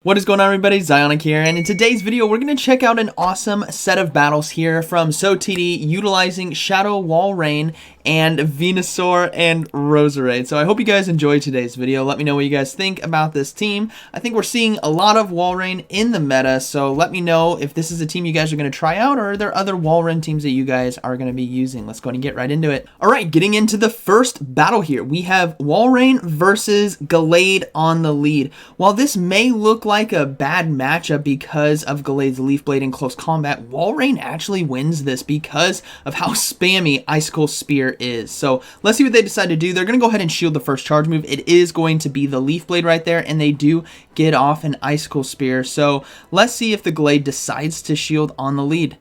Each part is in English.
What is going on, everybody? ZyoniK here, and in today's video we're going to check out an awesome set of battles here from ZyoniK utilizing Shadow Walrein and Venusaur and Walrain. So I hope you guys enjoy today's video. Let me know what you guys think about this team. I think we're seeing a lot of Walrein in the meta, so let me know if this is a team you guys are going to try out, or are there other Walrein teams that you guys are going to be using. Let's go ahead and get right into it. Alright, getting into the first battle here, we have Walrein versus Gallade on the lead. While this may look like a bad matchup because of Gallade's Leaf Blade in close combat, Walrein actually wins this because of how spammy Icicle Spear is. So let's see what they decide to do. They're going to go ahead and shield the first charge move. It is going to be the Leaf Blade right there, and they do get off an Icicle Spear. So let's see if the Gallade decides to shield on the lead.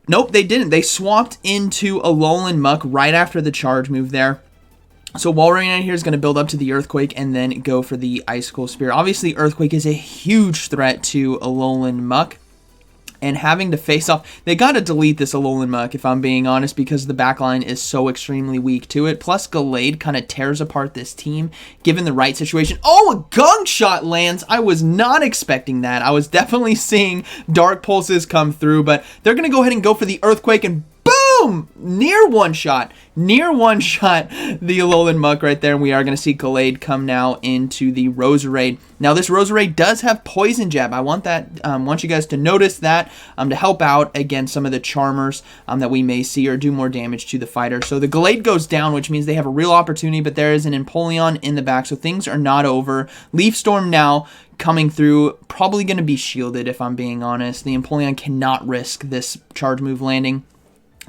Nope, they didn't. They swapped into a Alolan Muck right after the charge move there. So Walrein here is going to build up to the Earthquake and then go for the Icicle Spear. Obviously, Earthquake is a huge threat to Alolan Muck. And having to face off, they got to delete this Alolan Muck, if I'm being honest, because the backline is so extremely weak to it. Plus, Gallade kind of tears apart this team, given the right situation. Oh, a Gunk Shot lands! I was not expecting that. I was definitely seeing Dark Pulses come through, but they're going to go ahead and go for the Earthquake, and boom! Near one-shot the Alolan Muck right there, and we are going to see Gallade come now into the Walrain. Now, this Walrain does have Poison Jab. I want you guys to notice that to help out against some of the Charmers that we may see or do more damage to the fighter. So the Gallade goes down, which means they have a real opportunity, but there is an Empoleon in the back, so things are not over. Leaf Storm now coming through, probably going to be shielded, if I'm being honest. The Empoleon cannot risk this charge move landing.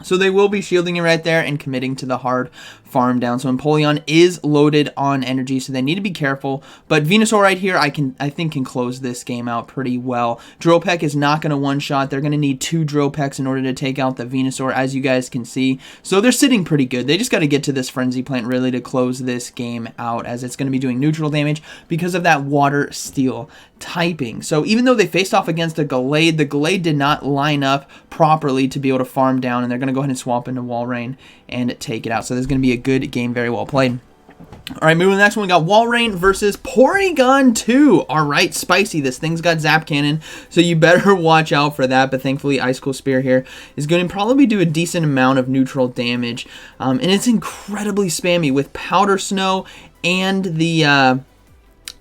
So they will be shielding it right there and committing to the hard farm down. So Empoleon is loaded on energy, so they need to be careful. But Venusaur right here, I think can close this game out pretty well. Drill Peck is not going to one-shot. They're going to need 2 Drill Pecks in order to take out the Venusaur, as you guys can see. So they're sitting pretty good. They just got to get to this Frenzy Plant really to close this game out, as it's going to be doing neutral damage because of that Water Steel typing. So even though they faced off against the Gallade did not line up properly to be able to farm down, and they're going to go ahead and swap into Walrein and take it out. So there's going to be a good game, very well played. Alright, moving to the next one, we got Walrein versus Porygon 2. Alright, spicy. This thing's got Zap Cannon, so you better watch out for that. But thankfully, Icicle Spear here is going to probably do a decent amount of neutral damage. And it's incredibly spammy with Powder Snow and the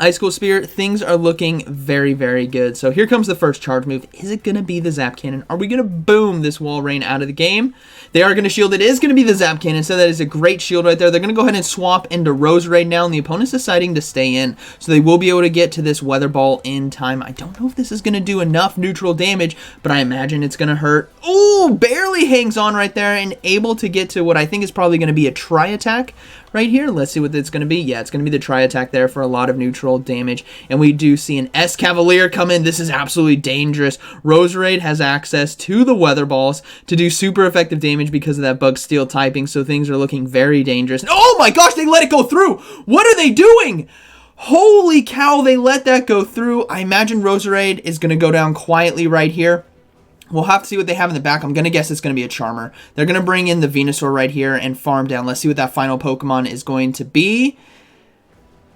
Icicle Spear. Things are looking very, very good. So here comes the first charge move. Is it going to be the Zap Cannon? Are we going to boom this Walrein out of the game? They are going to shield. It is going to be the Zap Cannon, so that is a great shield right there. They're going to go ahead and swap into Walrain now, and the opponent's deciding to stay in. So they will be able to get to this Weather Ball in time. I don't know if this is going to do enough neutral damage, but I imagine it's going to hurt. Oh, barely hangs on right there and able to get to what I think is probably going to be a Tri-Attack right here. Let's see what it's going to be. Yeah, it's going to be the Tri-Attack there for a lot of neutral damage. And we do see an Escavalier come in. This is absolutely dangerous. Walrain has access to the Weather Balls to do super effective damage because of that Bug Steel typing. So things are looking very dangerous. Oh my gosh, they let it go through. What are they doing? Holy cow, they let that go through. I imagine Walrain is going to go down quietly right here. We'll have to see what they have in the back. I'm going to guess it's going to be a Charmer. They're going to bring in the Venusaur right here and farm down. Let's see what that final Pokemon is going to be.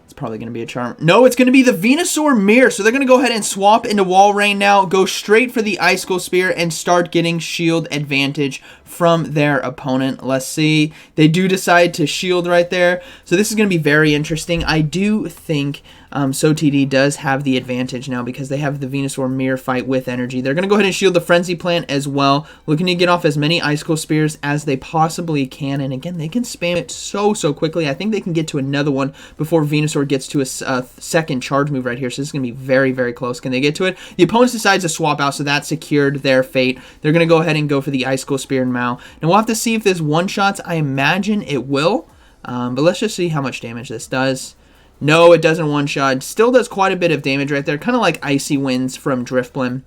It's probably going to be a Charmer. No, it's going to be the Venusaur Mirror. So they're going to go ahead and swap into Walrein now, go straight for the Icicle Spear, and start getting shield advantage from their opponent. Let's see. They do decide to shield right there. So this is going to be very interesting. I do think ZyoniK does have the advantage now because they have the Venusaur Mirror fight with energy. They're going to go ahead and shield the Frenzy Plant as well, looking to get off as many Icicle Spears as they possibly can. And again, they can spam it so quickly. I think they can get to another one before Venusaur gets to a second charge move right here. So this is going to be very, very close. Can they get to it? The opponent decides to swap out, so that secured their fate. They're going to go ahead and go for the Icicle Spear now. Now we'll have to see if this one-shots. I imagine it will, but let's just see how much damage this does. No, it doesn't one-shot. Still does quite a bit of damage right there, kind of like Icy Winds from Drifblim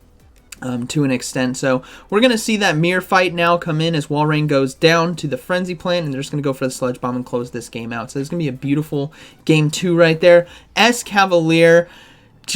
to an extent. So we're going to see that Mirror fight now come in as Walrein goes down to the Frenzy Plant, and they're just going to go for the Sludge Bomb and close this game out. So it's going to be a beautiful game 2 right there. Escavalier,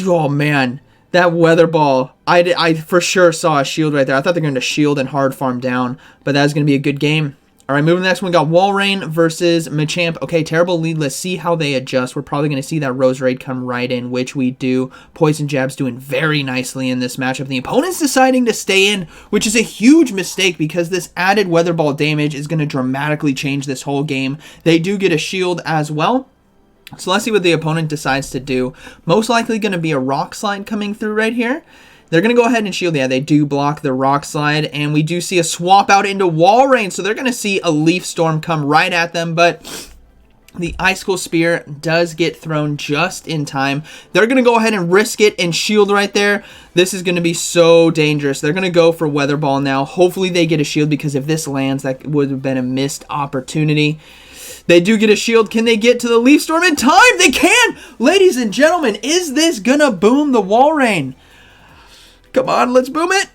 oh man. That Weather Ball, I for sure saw a shield right there. I thought they were going to shield and hard farm down, but that's going to be a good game. All right, moving to the next one, we got Walrein versus Machamp. Okay, terrible lead. Let's see how they adjust. We're probably going to see that Roserade come right in, which we do. Poison Jab's doing very nicely in this matchup. The opponent's deciding to stay in, which is a huge mistake because this added Weather Ball damage is going to dramatically change this whole game. They do get a shield as well. So let's see what the opponent decides to do. Most likely going to be a Rock Slide coming through right here. They're going to go ahead and shield. Yeah, they do block the Rock Slide, and we do see a swap out into Walrein, so they're going to see a Leaf Storm come right at them, but the Icicle Spear does get thrown just in time. They're going to go ahead and risk it and shield right there. This is going to be so dangerous. They're going to go for Weather Ball now. Hopefully they get a shield, because if this lands, that would have been a missed opportunity. They do get a shield. Can they get to the Leaf Storm in time? They can! Ladies and gentlemen, is this going to boom the Walrein? Come on, let's boom it.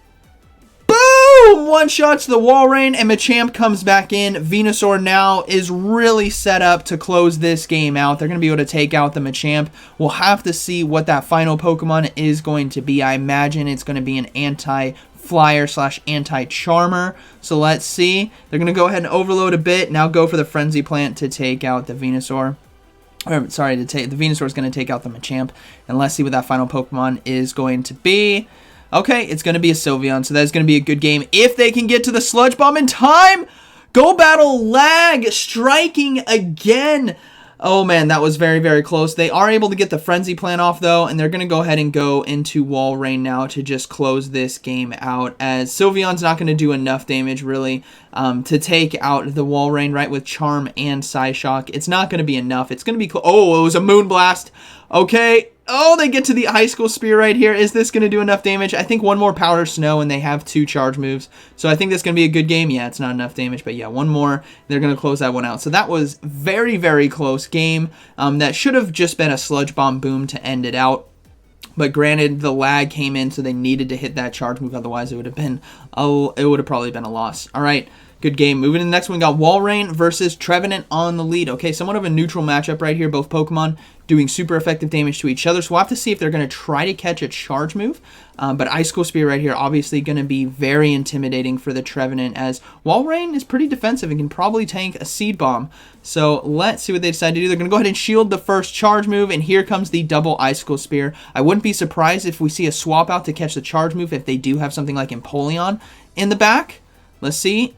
Boom! One shots the Walrein, and Machamp comes back in. Venusaur now is really set up to close this game out. They're going to be able to take out the Machamp. We'll have to see what that final Pokemon is going to be. I imagine it's going to be an anti-flyer / anti-charmer. So let's see. They're going to go ahead and overload a bit. Now go for the Frenzy Plant to take out the Venusaur. Sorry, the Venusaur is going to take out the Machamp. And let's see what that final Pokemon is going to be. Okay, it's going to be a Sylveon, so that's going to be a good game. If they can get to the Sludge Bomb in time, Go Battle lag, striking again. Oh man, that was very, very close. They are able to get the Frenzy Plant off though, and they're going to go ahead and go into Walrein now to just close this game out, as Sylveon's not going to do enough damage really to take out the Walrein, right, with Charm and Psyshock. It's not going to be enough. It's going to be oh, it was a Moonblast. Okay. Oh, they get to the Icicle Spear right here. Is this going to do enough damage? I think one more Powder Snow, and they have 2 charge moves. So I think this is going to be a good game. Yeah, it's not enough damage, but yeah, one more. They're going to close that one out. So that was very, very close game. That should have just been a Sludge Bomb boom to end it out. But granted, the lag came in, so they needed to hit that charge move. Otherwise, it would have been probably been a loss. All right. Good game. Moving to the next one, we got Walrein versus Trevenant on the lead. Okay, somewhat of a neutral matchup right here. Both Pokemon doing super effective damage to each other. So we'll have to see if they're going to try to catch a charge move. But Icicle Spear right here, obviously going to be very intimidating for the Trevenant, as Walrein is pretty defensive and can probably tank a Seed Bomb. So let's see what they decide to do. They're going to go ahead and shield the first charge move, and here comes the double Icicle Spear. I wouldn't be surprised if we see a swap out to catch the charge move if they do have something like Empoleon in the back. Let's see.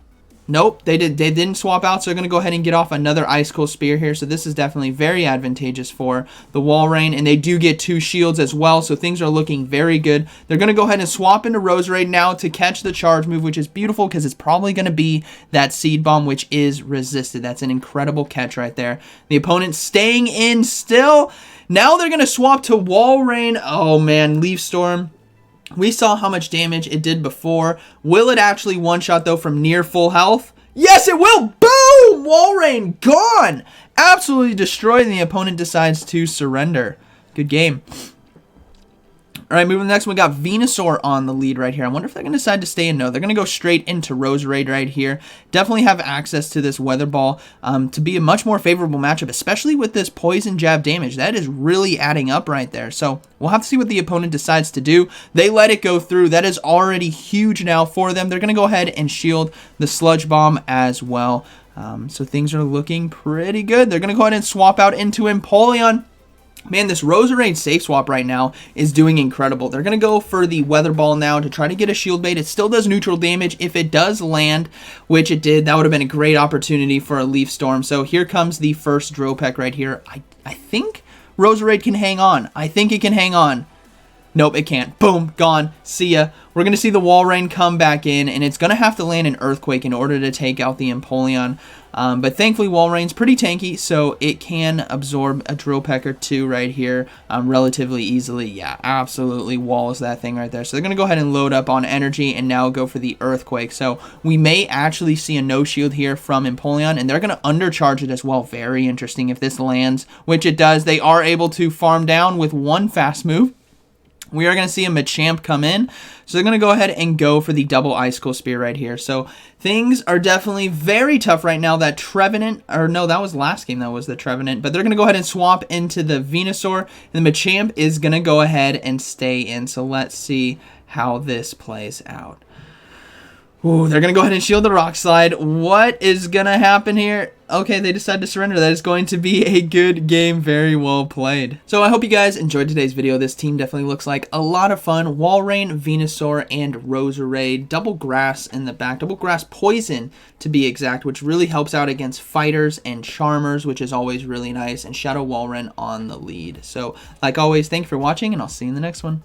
Nope, they didn't swap out, so they're going to go ahead and get off another Icicle Spear here. So this is definitely very advantageous for the Walrein, and they do get 2 shields as well, so things are looking very good. They're going to go ahead and swap into Roserade now to catch the charge move, which is beautiful because it's probably going to be that Seed Bomb, which is resisted. That's an incredible catch right there. The opponent staying in still. Now they're going to swap to Walrein. Oh man, Leaf Storm. We saw how much damage it did before. Will it actually one-shot, though, from near full health? Yes, it will! Boom! Walrein gone! Absolutely destroyed, and the opponent decides to surrender. Good game. All right, moving to the next one, we got Venusaur on the lead right here. I wonder if they're going to decide to stay in. No, they're going to go straight into Roserade right here. Definitely have access to this Weather Ball to be a much more favorable matchup, especially with this Poison Jab damage. That is really adding up right there. So we'll have to see what the opponent decides to do. They let it go through. That is already huge now for them. They're going to go ahead and shield the Sludge Bomb as well. So things are looking pretty good. They're going to go ahead and swap out into Empoleon. Man, this Roserade safe swap right now is doing incredible. They're going to go for the Weather Ball now to try to get a shield bait. It still does neutral damage. If it does land, which it did, that would have been a great opportunity for a Leaf Storm. So here comes the first Drill Peck right here. I think Roserade can hang on. I think it can hang on. Nope, it can't. Boom, gone. See ya. We're going to see the Walrein come back in, and it's going to have to land an Earthquake in order to take out the Empoleon. But thankfully, Walrein's pretty tanky, so it can absorb a Drill Peck or 2 right here relatively easily. Yeah, absolutely walls that thing right there. So they're going to go ahead and load up on energy and now go for the Earthquake. So we may actually see a no shield here from Empoleon, and they're going to undercharge it as well. Very interesting if this lands, which it does. They are able to farm down with 1 fast move. We are going to see a Machamp come in. So they're going to go ahead and go for the double Icicle Spear right here. So things are definitely very tough right now. That Trevenant, or no, that was last game. That was the Trevenant. But they're going to go ahead and swap into the Venusaur. And the Machamp is going to go ahead and stay in. So let's see how this plays out. Ooh, they're going to go ahead and shield the Rock Slide. What is going to happen here? Okay, they decide to surrender. That is going to be a good game. Very well played. So I hope you guys enjoyed today's video. This team definitely looks like a lot of fun. Walrein, Venusaur, and Roserade. Double Grass in the back. Double Grass Poison, to be exact, which really helps out against Fighters and Charmers, which is always really nice. And Shadow Walrein on the lead. So, like always, thank you for watching, and I'll see you in the next one.